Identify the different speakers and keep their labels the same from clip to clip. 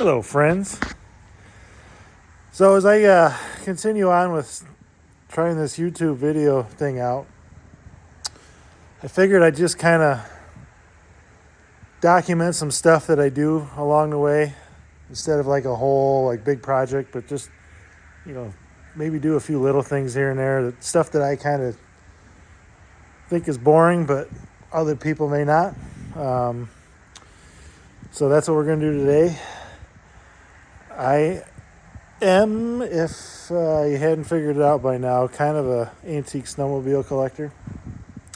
Speaker 1: Hello, friends. So as I continue on with trying this YouTube video thing out, I figured I'd just kind of document some stuff that I do along the way instead of like a whole big project, but just, maybe do a few little things here and there, that stuff that I kind of think is boring, but other people may not. So that's what we're going to do today. I am, if you hadn't figured it out by now, kind of a antique snowmobile collector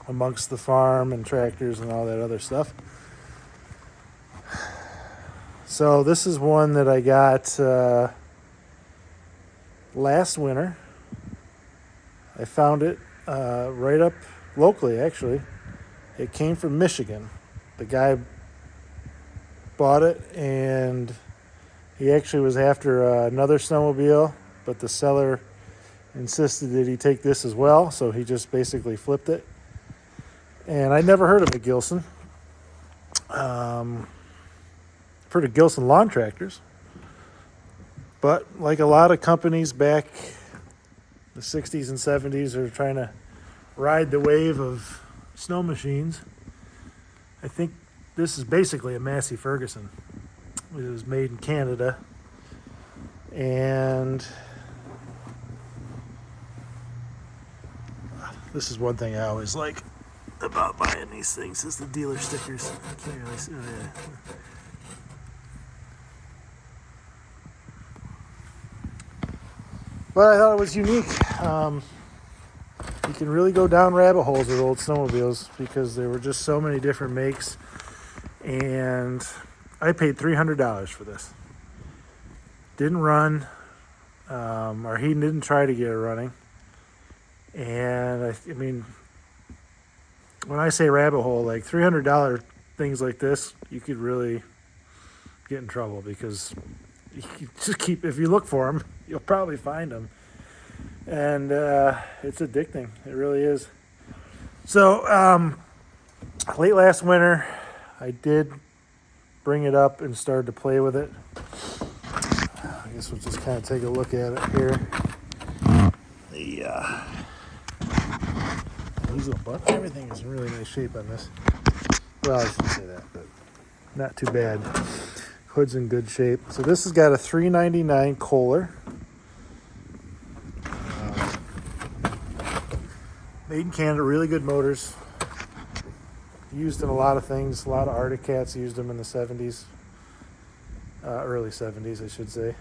Speaker 1: amongst the farm and tractors and all that other stuff. So this is one that I got last winter. I found it right up locally, actually. It came from Michigan. The guy bought it, and he actually was after another snowmobile, but the seller insisted that he take this as well, so he just basically flipped it. And I never heard of a Gilson. I've heard of Gilson lawn tractors, but like a lot of companies back the 60s and 70s are trying to ride the wave of snow machines, I think this is basically a Massey Ferguson. It was made in Canada, and this is one thing I always like about buying these things is the dealer stickers. I can't really see that. But I thought it was unique. You can really go down rabbit holes with old snowmobiles because there were just so many different makes, and I paid $300 for this. Didn't run, or he didn't try to get it running. And I mean, when I say rabbit hole, like $300 things like this, you could really get in trouble because you just keep, if you look for them, you'll probably find them. And it's addicting. It really is. So late last winter, I did bring it up and started to play with it. I guess we'll just kind of take a look at it here. These little buttons, everything is in really nice shape on this. Well, I shouldn't say that, but not too bad. Hood's in good shape. So this has got a 399 Kohler. Made in Canada, really good motors. Used in a lot of things. A lot of Arctic Cats used them in the 70s. Early 70s, I should say.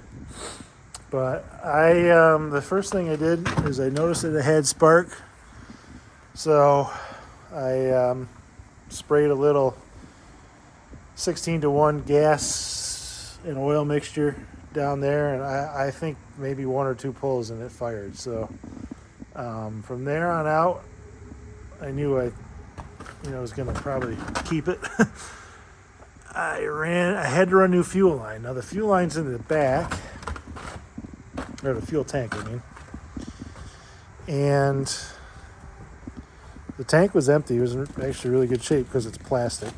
Speaker 1: But the first thing I did is I noticed that it had spark. So I sprayed a little 16-to-1 gas and oil mixture down there, and I think maybe one or two pulls and it fired. So from there on out, I knew I was going to probably keep it. I had to run new fuel line. Now the fuel line's in the back, or the fuel tank, I mean. And the tank was empty. It was in actually really good shape because it's plastic.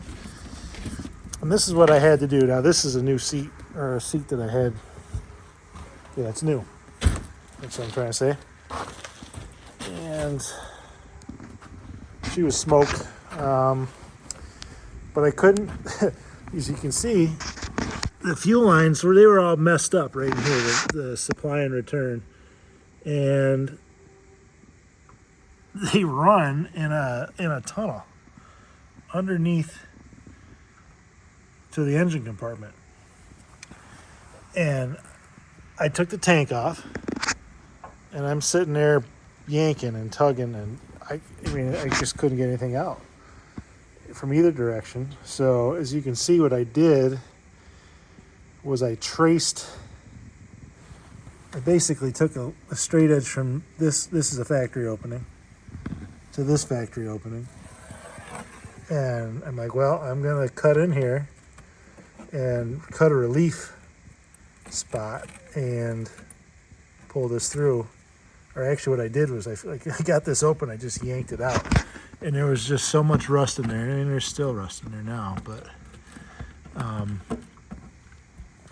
Speaker 1: And this is what I had to do. Now this is a new seat, or a seat that I had. Yeah, it's new. That's what I'm trying to say. And she was smoke. But I couldn't, as you can see, the fuel lines they were all messed up right in here, the supply and return. And they run in a tunnel underneath to the engine compartment. And I took the tank off, and I'm sitting there yanking and tugging, and I just couldn't get anything out from either direction. So as you can see, what I did was I basically took a straight edge from this is a factory opening to this factory opening, and I'm like, well, I'm gonna cut in here and cut a relief spot and pull this through. Or actually what I did was I got this open, I just yanked it out, and there was just so much rust in there, and there's still rust in there now, but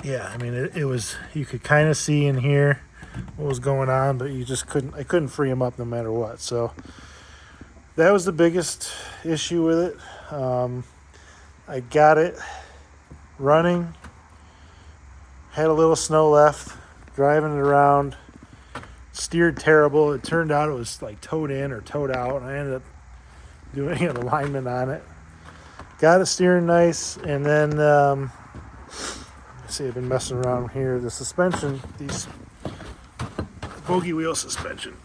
Speaker 1: yeah, I mean, it was, you could kind of see in here what was going on, but you just couldn't, I couldn't free them up no matter what. So that was the biggest issue with it. I got it running, had a little snow left, driving it around, steered terrible. It turned out it was like towed in or towed out, and I ended up doing an alignment on it. Got it steering nice, and then let's see, I've been messing around here. The suspension, these bogey wheel suspension,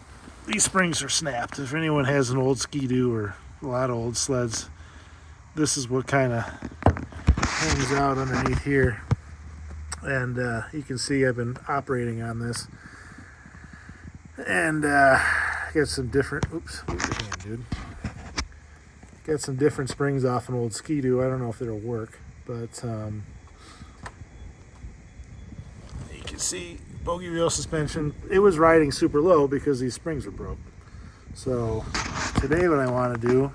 Speaker 1: these springs are snapped. If anyone has an old Ski-Doo or a lot of old sleds, this is what kind of hangs out underneath here. And you can see I've been operating on this, and got some different, oops, move your hand, dude. Got some different springs off an old Ski-Doo. I don't know if it'll work, but you can see bogey wheel suspension. It was riding super low because these springs are broke. So today what I want to do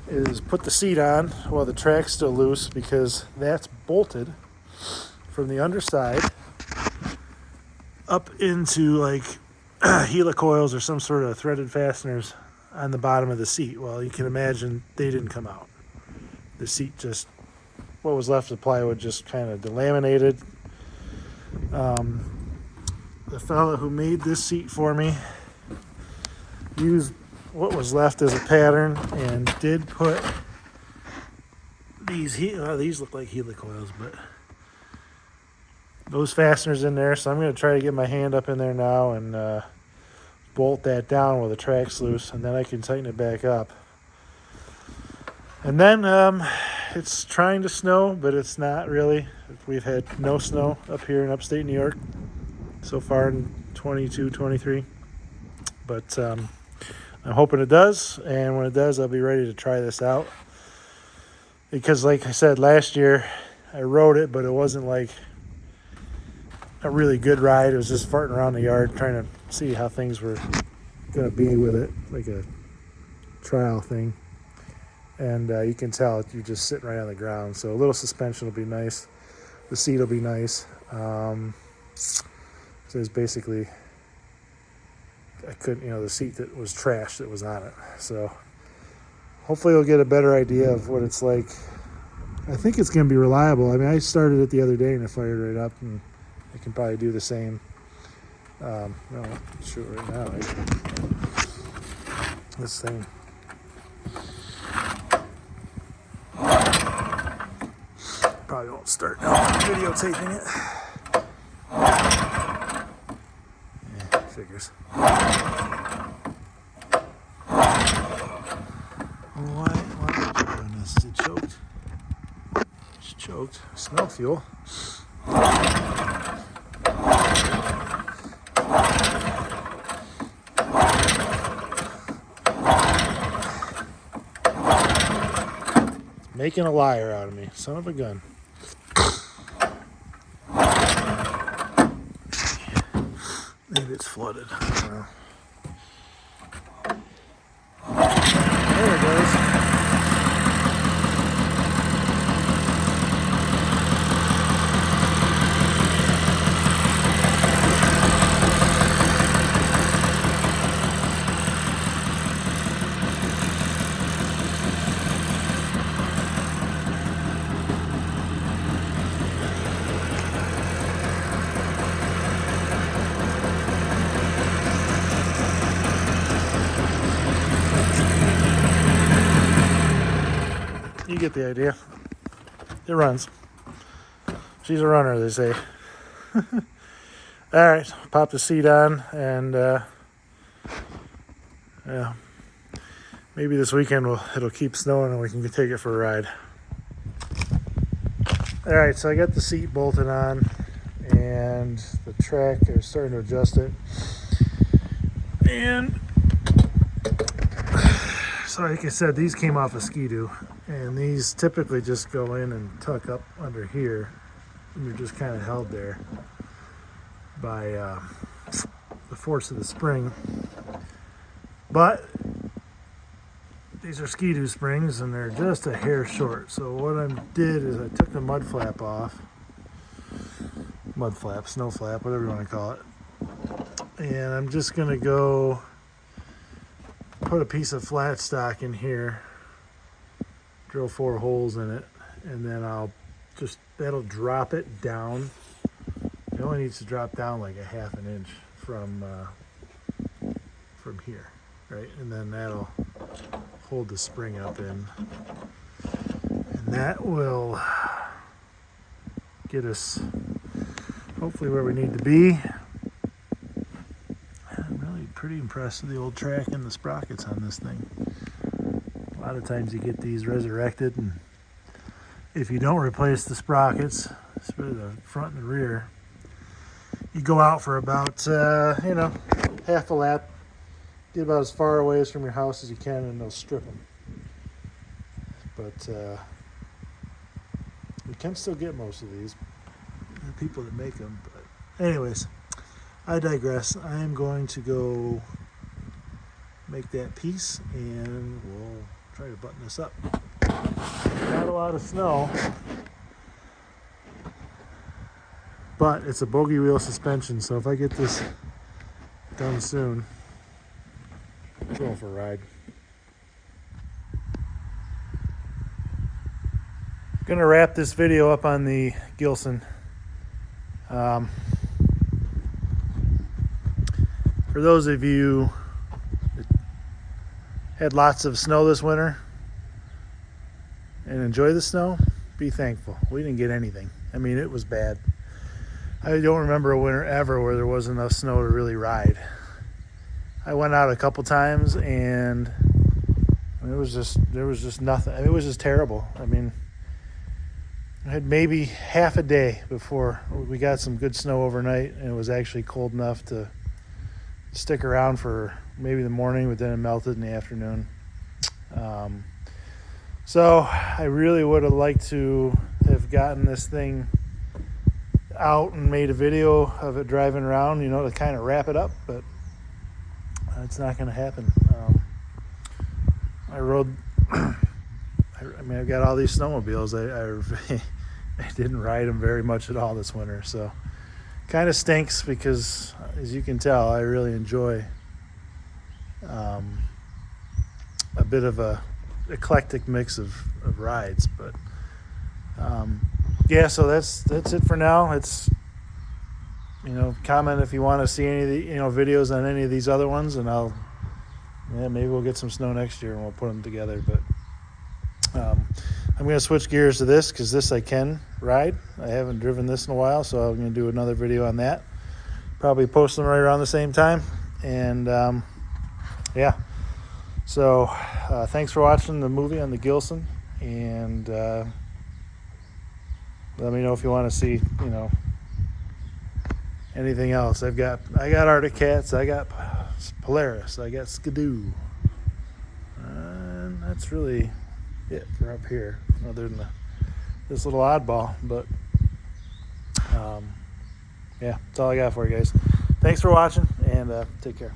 Speaker 1: is put the seat on while the track's still loose, because that's bolted from the underside up into like helicoils or some sort of threaded fasteners on the bottom of the seat. Well, you can imagine they didn't come out. The seat just, what was left of the plywood just kind of delaminated. The fella who made this seat for me used what was left as a pattern and did put these look like helicoils, but those fasteners in there. So I'm going to try to get my hand up in there now and bolt that down while the track's loose, and then I can tighten it back up. And then it's trying to snow, but it's not really. We've had no snow up here in upstate New York so far in 22, 23. But I'm hoping it does, and when it does, I'll be ready to try this out. Because like I said, last year I rode it, but it wasn't like a really good ride. It was just farting around the yard trying to see how things were going to be with it, like a trial thing. And you can tell you're just sitting right on the ground. So a little suspension will be nice. The seat will be nice. So it's basically, I couldn't, the seat that was trash that was on it. So hopefully you'll get a better idea of what it's like. I think it's going to be reliable. I mean, I started it the other day and it fired right up, and I can probably do the same. No, I'll show it right now. This thing. Probably won't start now. I'm videotaping it. Yeah, figures. Why goodness, is it choked? It's choked. Smell fuel. Making a liar out of me, son of a gun. Maybe it's flooded. I don't know. There it goes. You get the idea. It runs. She's a runner, they say. All right, pop the seat on, and yeah, maybe this weekend it'll keep snowing and we can take it for a ride. All right, so I got the seat bolted on, and the track is starting to adjust it, and so like I said, these came off a Ski-Doo, and these typically just go in and tuck up under here, and you're just kind of held there by the force of the spring. But these are Ski-Doo springs, and they're just a hair short. So what I did is I took the mud flap off, mud flap, snow flap, whatever you want to call it. And I'm just gonna go put a piece of flat stock in here, drill 4 holes in it, and then that'll drop it down. It only needs to drop down like a ½ inch from here, right? And then that'll hold the spring up in, and that will get us hopefully where we need to be. I'm really pretty impressed with the old track and the sprockets on this thing. A lot of times you get these resurrected, and if you don't replace the sprockets, especially the front and the rear, you go out for about half a lap, get about as far away from your house as you can, and they'll strip them. But you can still get most of these, the people that make them. But anyways, I digress. I am going to go make that piece, and we'll try to button this up. Not a lot of snow, but it's a bogey wheel suspension, so if I get this done soon, I'm going for a ride. I'm gonna wrap this video up on the Gilson. For those of you that had lots of snow this winter and enjoy the snow, be thankful. We didn't get anything. I mean, it was bad. I don't remember a winter ever where there wasn't enough snow to really ride. I went out a couple times, and there was just nothing. I mean, it was just terrible. I mean, I had maybe half a day before we got some good snow overnight, and it was actually cold enough to stick around for maybe the morning, but then it melted in the afternoon. So I really would have liked to have gotten this thing out and made a video of it driving around, to kind of wrap it up, but it's not going to happen. I've got all these snowmobiles. I didn't ride them very much at all this winter, so kind of stinks because, as you can tell, I really enjoy a bit of a eclectic mix of rides. But yeah, so that's it for now. It's comment if you want to see any of the videos on any of these other ones, and maybe we'll get some snow next year and we'll put them together. But I'm going to switch gears to this because this I can ride. I haven't driven this in a while, so I'm going to do another video on that. Probably post them right around the same time. And yeah, so thanks for watching the movie on the Gilson, and let me know if you want to see anything else. I got Arctic Cats, I got Polaris, I got Skidoo, and that's really it for up here, other than this little oddball. But yeah, that's all I got for you guys. Thanks for watching, and take care.